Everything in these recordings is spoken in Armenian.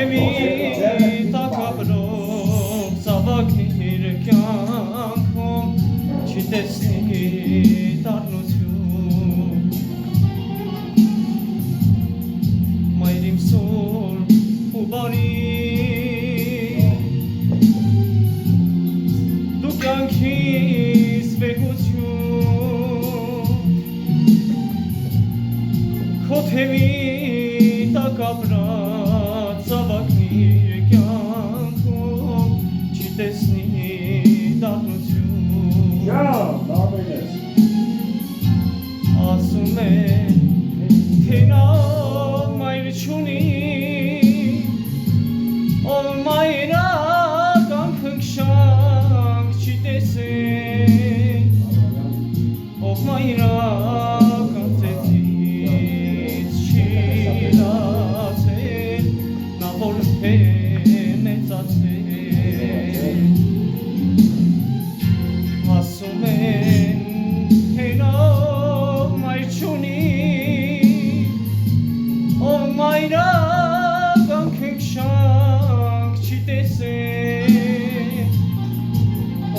Քոթևի տակաբրով ծավակիր կյանքում չի տեսնի դառնություն Մայր իմ սուրբ ու բարի դու կյանքիս վեհություն Քոթևի տակաբրած ծավակիր կյանքում չի տեսնի դառնություն Ասում է թե նա մայր չունի ով մայրական քնքշանք չի տեսել ով մայրական ծեծից չի լացել նա որ է մեծացել ասում են թե նա մայր չունի ով մայրական քնքշանք չի տեսել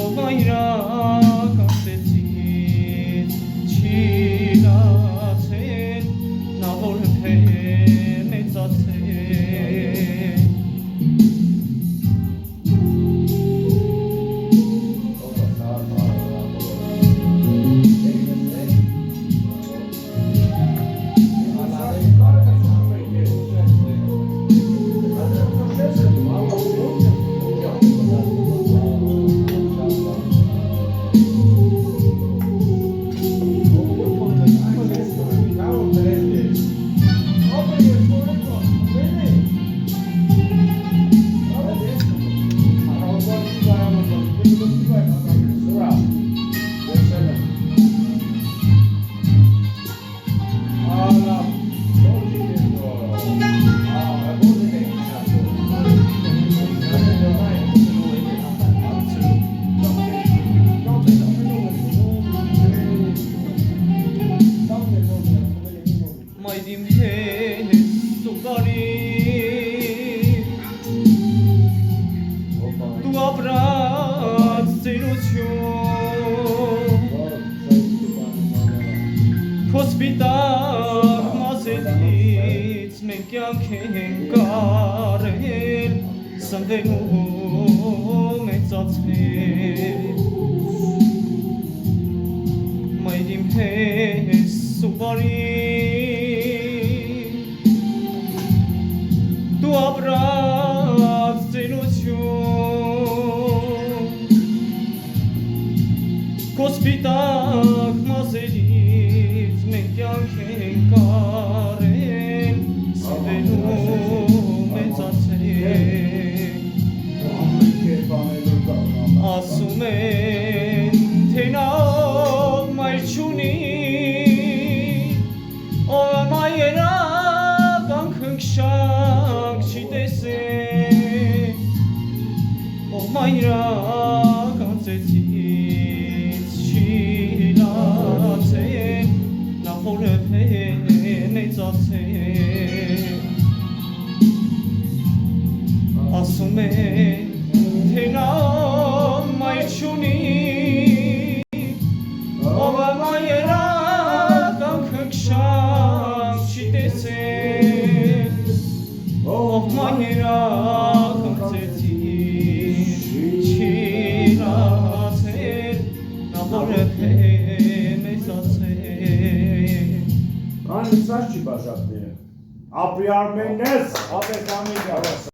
ով մայրական ծեծից չի լացել նա որ է մեծացել Մայրիմ հետ ու բարի դու ապրած ծերություն քո սպիտակ մազերից մենք կյանք ենք արել սնվելու մեծացել Մայրիմ հետ ու բարի դու ապրած ծերություն քո սպիտակ մազերից մենք կյանք ենք արել սնվելու մեծացել ասում են թե նա մայր չունի ով մայրական քնքշանք չի տեսել ով մայրական ծեծից չի լացել նա որ է մեծացել ասում են թե նա մայր չունի ով մայրական քնքշանք չի տեսել ով մայրական ծեծից չի լացել նա որ է մեծացել Ան սա չի բաժակները ապրի արմենես ապետ ամեն